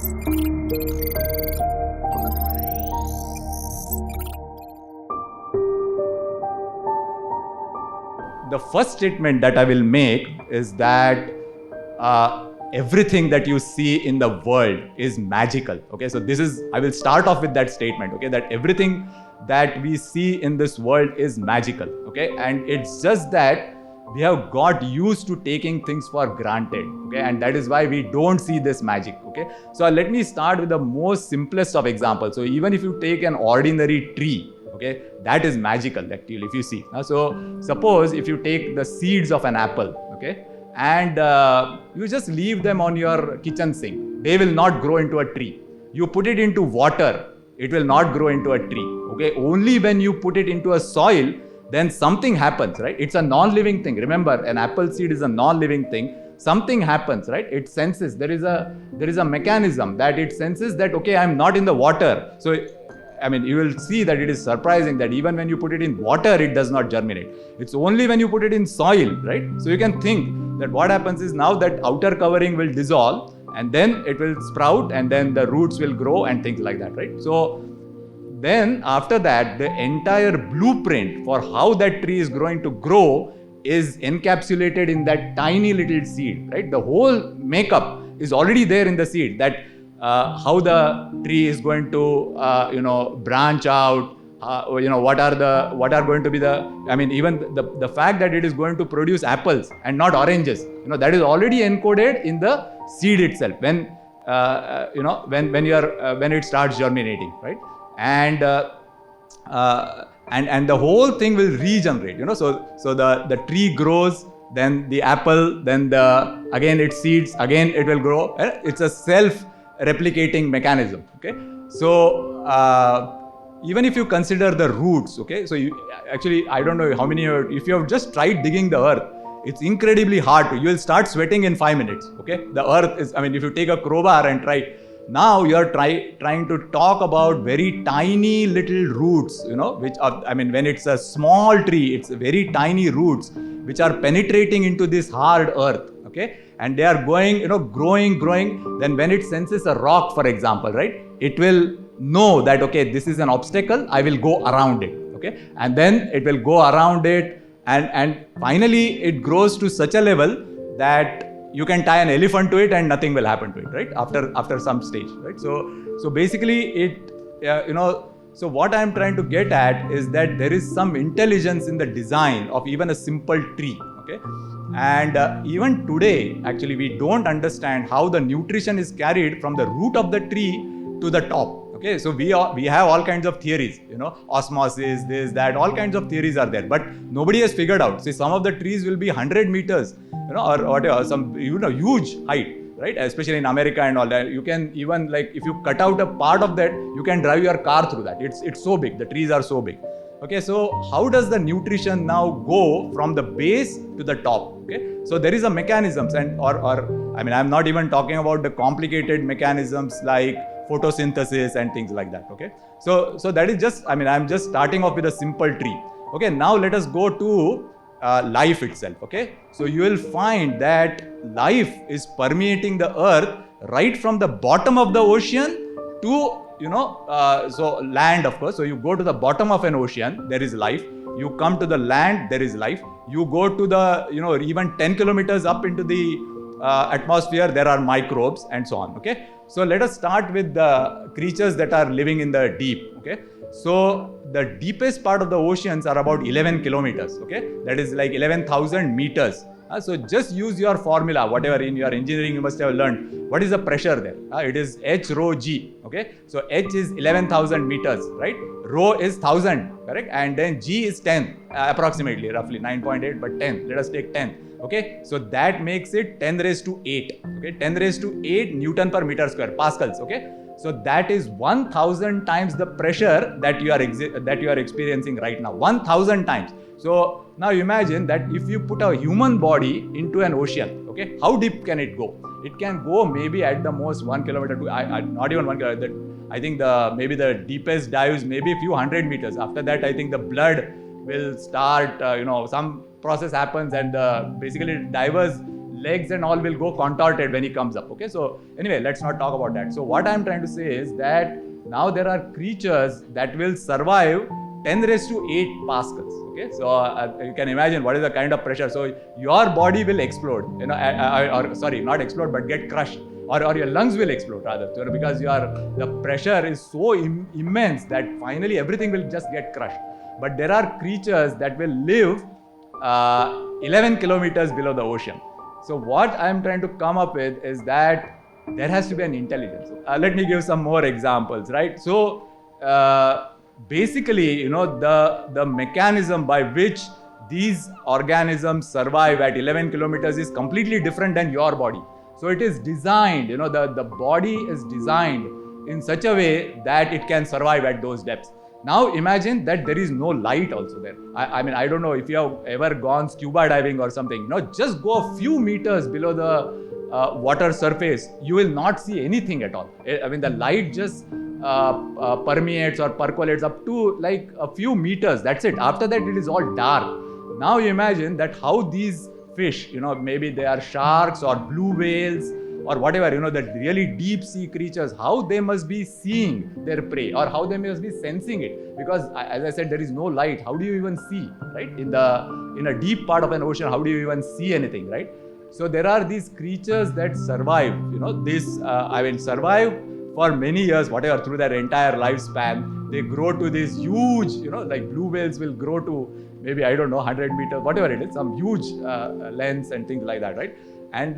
The first statement that I will make is that everything that you see in the world is magical. Okay, so I will start off with that statement. Okay, that everything that we see in this world is magical. Okay, and it's just that we have got used to taking things for granted. Okay, and that is why we don't see this magic. Okay, so let me start with the most simplest of examples. So even if you take an ordinary tree, okay, that is magical actually if you see. So suppose if you take the seeds of an apple, okay, and you just leave them on your kitchen sink, they will not grow into a tree. You put it into water, it will not grow into a tree. Okay, only when you put it into a soil, then something happens, right? It's a non-living thing. Remember, an apple seed is a non-living thing. Something happens, right? It senses, there is a mechanism that it senses that, okay, I'm not in the water. So I mean, you will see that it is surprising that even when you put it in water, it does not germinate. It's only when you put it in soil, right? So you can think that what happens is now that outer covering will dissolve and then it will sprout and then the roots will grow and things like that, right? So then after that, the entire blueprint for how that tree is going to grow is encapsulated in that tiny little seed, right? The whole makeup is already there in the seed, that how the tree is going to branch out, what are going to be even the fact that it is going to produce apples and not oranges, that is already encoded in the seed itself when it starts germinating, right? And the whole thing will regenerate, so the tree grows, then the apple, then again it seeds, again it will grow. It's a self-replicating mechanism. Okay, so even if you consider the roots, okay, so I don't know how many if you have just tried digging the earth, it's incredibly hard. You will start sweating in 5 minutes. Okay, the earth is, if you take a crowbar and try. Now you are trying to talk about very tiny little roots, which are, when it's a small tree, it's very tiny roots which are penetrating into this hard earth, okay, and they are going, growing. Then when it senses a rock, for example, right, it will know that, okay, this is an obstacle, I will go around it, okay, and then it will go around it, and finally it grows to such a level that you can tie an elephant to it and nothing will happen to it, right? After some stage, right? So basically so what I'm trying to get at is that there is some intelligence in the design of even a simple tree, okay? And even today, actually, we don't understand how the nutrition is carried from the root of the tree to the top. Okay, so we have all kinds of theories, osmosis, this, that, all kinds of theories are there, but nobody has figured out. See, some of the trees will be 100 meters, or whatever, some, huge height, right? Especially in America and all that. You can even, if you cut out a part of that, you can drive your car through that. It's so big. The trees are so big. Okay, so how does the nutrition now go from the base to the top? Okay, so there is a mechanisms, and I'm not even talking about the complicated mechanisms like photosynthesis and things like that. Okay, so that is just, I'm just starting off with a simple tree. Okay, now let us go to life itself. Okay, so you will find that life is permeating the earth right from the bottom of the ocean to so land, of course. So you go to the bottom of an ocean, there is life. You come to the land, there is life. You go to the even 10 kilometers up into the atmosphere, there are microbes and so on. Okay, so let us start with the creatures that are living in the deep. Okay, so the deepest part of the oceans are about 11 kilometers. Okay, that is like 11,000 meters. So just use your formula, whatever in your engineering you must have learned. What is the pressure there? It is H rho G. Okay, so H is 11,000 meters, right? Rho is 1,000, correct? And then G is 10, approximately, roughly 9.8, but 10. Let us take 10. Okay, so that makes it 10 raised to 8. Okay, 10 raised to 8 Newton per meter square, pascals. Okay, so that is 1,000 times the pressure that you are experiencing right now. 1,000 times. So now imagine that if you put a human body into an ocean, okay, how deep can it go? It can go maybe at the most 1 kilometer to, not even 1 kilometer. I think maybe the deepest dives maybe a few hundred meters. After that, I think the blood will start, some process happens, and basically divers legs and all will go contorted when he comes up. Okay, so anyway, let's not talk about that. So what I'm trying to say is that now there are creatures that will survive 10 raised to 8 pascals. Okay, so you can imagine what is the kind of pressure. So your body will explode, you know, or sorry, not explode, but get crushed, or your lungs will explode rather, because the pressure is so immense that finally everything will just get crushed. But there are creatures that will live 11 kilometers below the ocean. So what I'm trying to come up with is that there has to be an intelligence. Let me give some more examples, right? So basically, you know, the mechanism by which these organisms survive at 11 kilometers is completely different than your body. So it is designed, you know, the body is designed in such a way that it can survive at those depths. Now imagine that there is no light also there. I mean, I don't know if you have ever gone scuba diving or something. You know, just go a few meters below the water surface, you will not see anything at all. I mean, the light just permeates or percolates up to like a few meters. That's it. After that, it is all dark. Now you imagine that how these fish, you know, maybe they are sharks or blue whales or whatever, you know, the really deep sea creatures, how they must be seeing their prey or how they must be sensing it. Because as I said, there is no light. How do you even see, right? In a deep part of an ocean, how do you even see anything, right? So there are these creatures that survive, you know, survive for many years, whatever, through their entire lifespan. They grow to this huge, you know, like blue whales will grow to maybe, I don't know, 100 meters, whatever it is, some huge lengths and things like that, right? And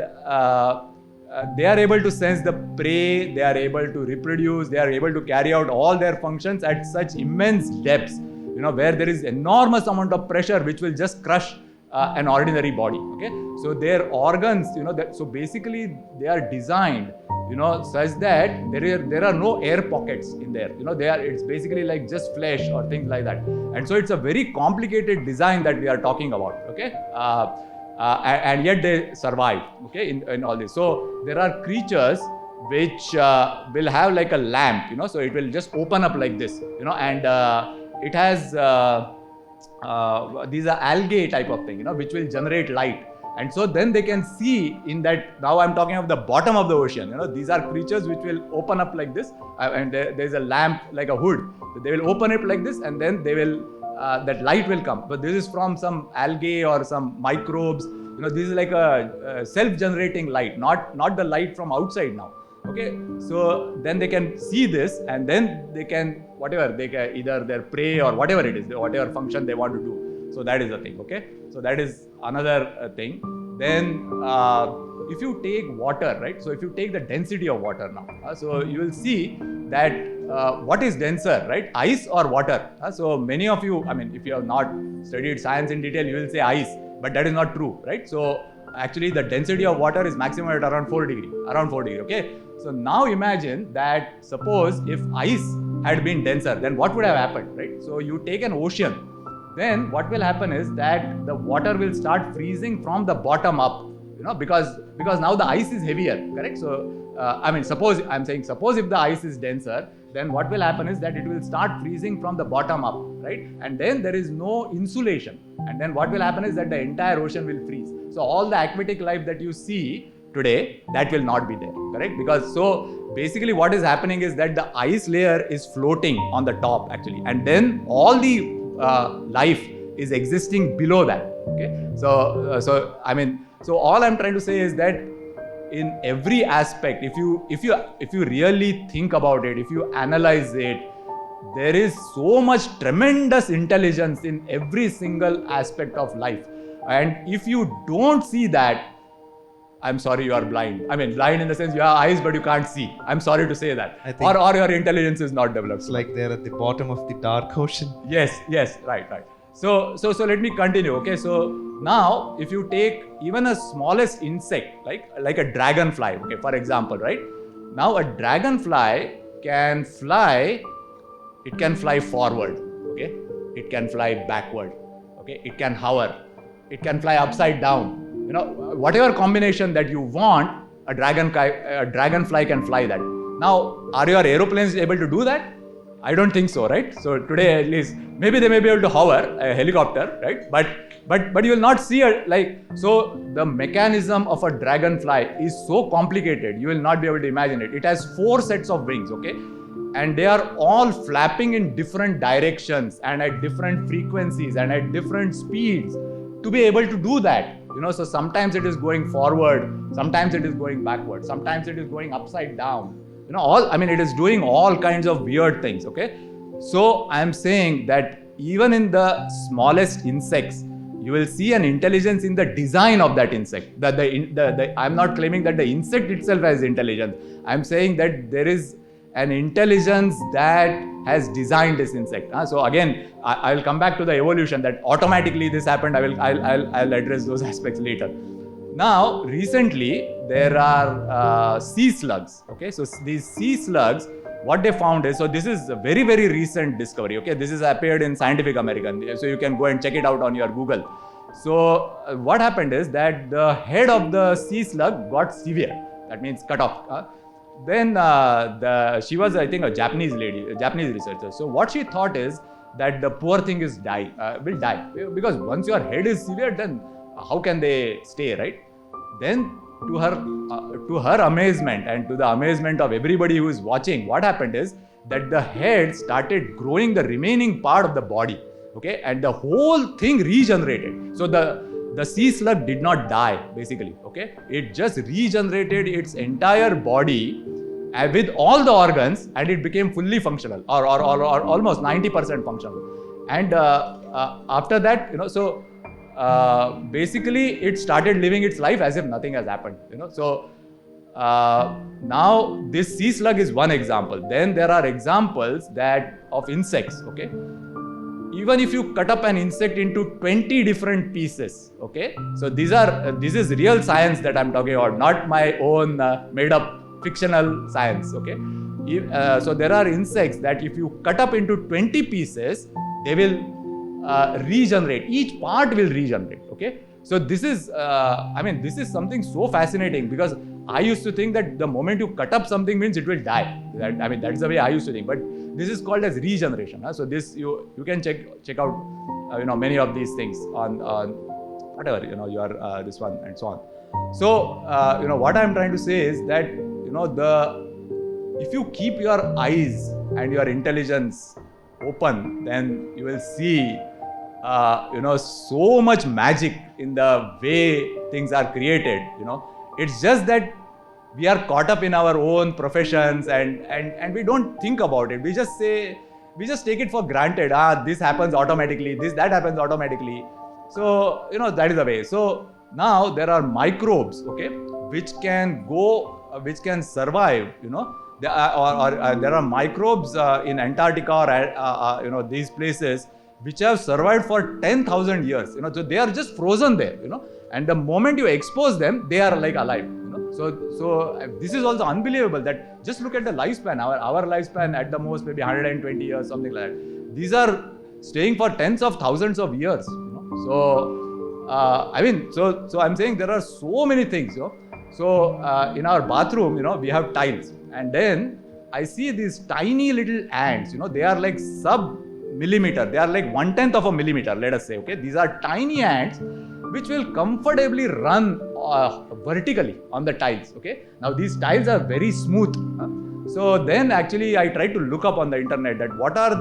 they are able to sense the prey, they are able to reproduce, they are able to carry out all their functions at such immense depths, you know, where there is enormous amount of pressure which will just crush an ordinary body. Okay, so their organs, you know, so basically they are designed, you know, such that there are no air pockets in there. You know, it's basically like just flesh or things like that. And so it's a very complicated design that we are talking about. Okay. And yet they survive, okay, in all this. So there are creatures which will have like a lamp, you know, so it will just open up like this, you know, and it has these are algae type of thing, you know, which will generate light. And so then they can see in that, now I'm talking of the bottom of the ocean, you know, these are creatures which will open up like this, and there's a lamp like a hood. They will open it like this, and then they will that light will come. But this is from some algae or some microbes. You know, this is like a self-generating light, not the light from outside now. Okay, so then they can see this, and then they can either their prey or whatever it is, whatever function they want to do. So that is the thing. Okay, so that is another thing. Then if you take water, right? So if you take the density of water now, so you will see that what is denser, right? Ice or water? So many of you, I mean, if you have not studied science in detail, you will say ice, but that is not true, right? So actually the density of water is maximum at around 4 degrees, okay? So now imagine that suppose if ice had been denser, then what would have happened, right? So you take an ocean, then what will happen is that the water will start freezing from the bottom up, you know, because now the ice is heavier, correct? So I mean, suppose if the ice is denser, then what will happen is that it will start freezing from the bottom up, right? And then there is no insulation. And then what will happen is that the entire ocean will freeze. So all the aquatic life that you see today, that will not be there, correct? Because so basically what is happening is that the ice layer is floating on the top actually. And then all the life is existing below that, okay? So I mean, so all I'm trying to say is that in every aspect, if you really think about it, if you analyze it, there is so much tremendous intelligence in every single aspect of life. And if you don't see that, I'm sorry, you are blind. I mean, blind in the sense you have eyes but you can't see. I'm sorry to say that. Or your intelligence is not developed. It's like they're at the bottom of the dark ocean. Yes, right. So let me continue. Okay, so now if you take even a smallest insect, like a dragonfly, okay, for example, right? Now a dragonfly can fly. It can fly forward, okay? It can fly backward, okay? It can hover. It can fly upside down. You know, whatever combination that you want, a dragonfly can fly that. Now, are your aeroplanes able to do that? I don't think so, right? So today at least, maybe they may be able to hover a helicopter, right? But but you will not see it so the mechanism of a dragonfly is so complicated, you will not be able to imagine it. It has 4 sets of wings, okay? And they are all flapping in different directions and at different frequencies and at different speeds to be able to do that. So sometimes it is going forward, sometimes it is going backward, sometimes it is going upside down. It is doing all kinds of weird things, okay? So I am saying that even in the smallest insects, you will see an intelligence in the design of that insect. I'm not claiming that the insect itself has intelligence. I'm saying that there is an intelligence that has designed this insect. So again, I'll come back to the evolution, that automatically this happened. I'll address those aspects later. Now, recently, there are sea slugs. Okay, so these sea slugs, what they found is, so this is a very, very recent discovery. Okay, this has appeared in Scientific American, so you can go and check it out on your Google. So what happened is that the head of the sea slug got severe. That means cut off. Then she was, I think, a Japanese lady, a Japanese researcher. So what she thought is that the poor thing will die, because once your head is severe, then how can they stay, right? Then to her amazement and to the amazement of everybody who is watching, what happened is that the head started growing the remaining part of the body, okay, and the whole thing regenerated. So the sea slug did not die, basically, okay? It just regenerated its entire body with all the organs, and it became fully functional, or almost 90% functional. And after that, basically it started living its life as if nothing has happened, So now this sea slug is one example. Then there are examples of insects, okay? Even if you cut up an insect into 20 different pieces, okay? So this is real science that I'm talking about, not my own made up fictional science, okay? So there are insects that if you cut up into 20 pieces, they will regenerate. Each part will regenerate, okay? So this is something so fascinating, because I used to think that the moment you cut up something means it will die. That's the way I used to think. But this is called as regeneration. So this you can check out many of these things on whatever your this one and so on. So what I'm trying to say is that if you keep your eyes and your intelligence open, then you will see so much magic in the way things are created. It's just that we are caught up in our own professions and we don't think about it. We just take it for granted. This happens automatically, that happens automatically. So that is the way. So now there are microbes, okay, which can survive. There are microbes in Antarctica or these places which have survived for 10,000 years. So they are just frozen there. And the moment you expose them, they are like alive. So this is also unbelievable, that just look at the lifespan. Our lifespan at the most maybe 120 years, something like that. These are staying for tens of thousands of years. So I'm saying there are so many things. So in our bathroom, we have tiles, and then I see these tiny little ants. They are like sub-millimeter. They are like 1/10 of a millimeter, let us say. Okay, these are tiny ants which will comfortably run vertically on the tiles. Okay, now these tiles are very smooth. So then actually I tried to look up on the internet that what are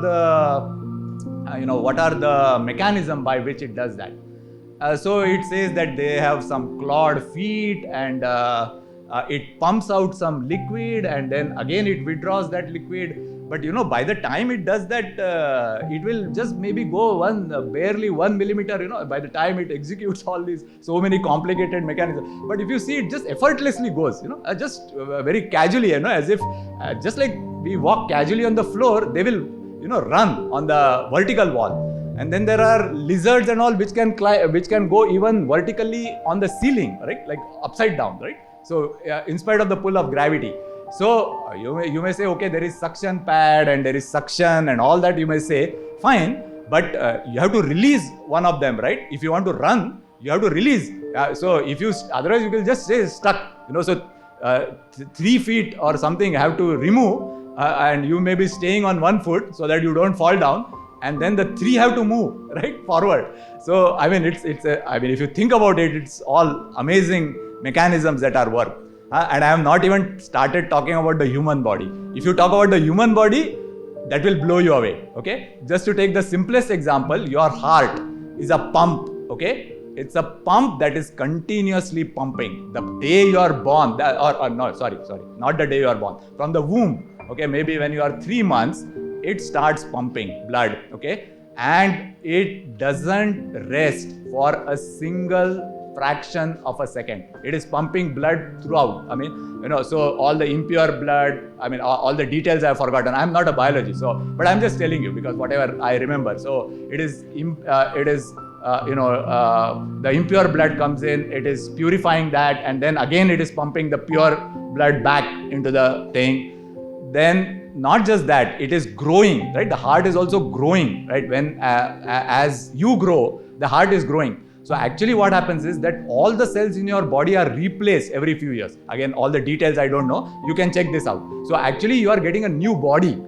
the mechanism by which it does that. So it says that they have some clawed feet, and it pumps out some liquid, and then again it withdraws that liquid. But by the time it does that, it will just maybe go barely 1 millimeter, by the time it executes all these so many complicated mechanisms. But if you see, it just effortlessly goes, just very casually, as if just like we walk casually on the floor, they will, run on the vertical wall. And then there are lizards and all which can go even vertically on the ceiling, right? Like upside down, right? So in spite of the pull of gravity. So you may say, okay, there is suction pad and there is suction and all that, you may say, fine, but you have to release one of them, right? If you want to run, you have to release. So otherwise you will just stay stuck. So 3 feet or something have to remove, and you may be staying on 1 foot so that you don't fall down. and then the 3 have to move right forward. So I mean if you think about it, it's all amazing mechanisms that are work. And I have not even started talking about the human body. If you talk about the human body, that will blow you away. Okay, just to take the simplest example, your heart is a pump. Okay, it's a pump that is continuously pumping. The day you are born, not the day you are born, from the womb. Okay, maybe when you are 3 months, it starts pumping blood. Okay, and it doesn't rest for a single fraction of a second. It is pumping blood throughout. I mean, so all the impure blood, I mean, all the details I have forgotten. I'm not a biologist, but I'm just telling you because whatever I remember. So the impure blood comes in, it is purifying that, and then again it is pumping the pure blood back into the thing. Then not just that, it is growing, right? The heart is also growing, right? When as you grow, the heart is growing. So actually what happens is that all the cells in your body are replaced every few years. Again, all the details I don't know. You can check this out. So actually you are getting a new body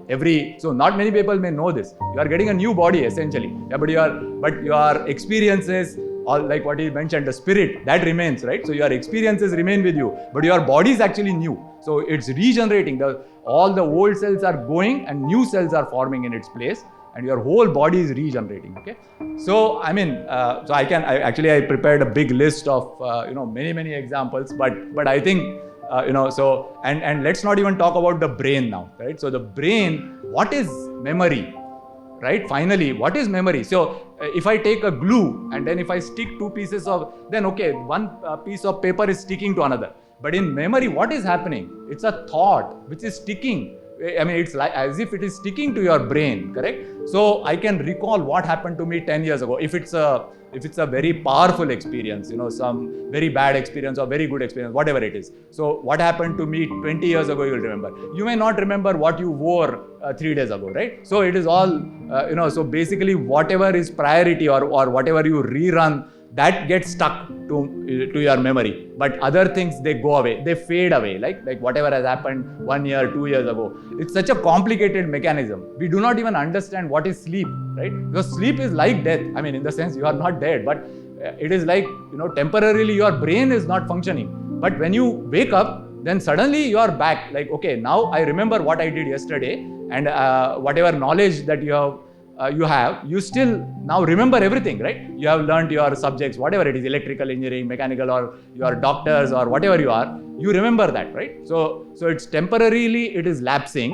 so not many people may know this. You are getting a new body essentially. Yeah, but your experiences, all like what he mentioned, the spirit, that remains, right? So your experiences remain with you, but your body is actually new. So it's regenerating. All the old cells are going and new cells are forming in its place, and your whole body is regenerating. Okay, so I mean, I prepared a big list of many examples, but I think and let's not even talk about the brain now, right? So the brain, what is memory, right? Finally, what is memory? So if I take a glue and then if I stick 2 pieces of, then okay, one piece of paper is sticking to another. But in memory, what is happening? It's a thought which is sticking. I mean, it's like as if it is sticking to your brain, correct? So I can recall what happened to me 10 years ago. If it's a very powerful experience, some very bad experience or very good experience, whatever it is. So what happened to me 20 years ago, you'll remember. You may not remember what you wore 3 days ago, right? So it is all, so basically whatever is priority or whatever you rerun, that gets stuck to your memory. But other things, they go away, they fade away, like whatever has happened 1 year, 2 years ago. It's such a complicated mechanism. We do not even understand what is sleep, right? Because sleep is like death. I mean, in the sense you are not dead, but it is like, temporarily your brain is not functioning. But when you wake up, then suddenly you are back. Like, okay, now I remember what I did yesterday, and whatever knowledge that you still now remember everything, right? You have learned your subjects, whatever it is, electrical engineering, mechanical, or your doctors, or whatever you are, you remember that, right? So it's temporarily, it is lapsing.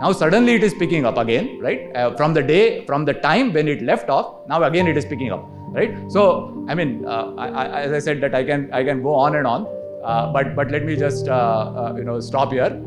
Now suddenly it is picking up again, right? From the time when it left off, now again it is picking up, right? So, I mean, as I said that I can go on and on, but let me just, stop here.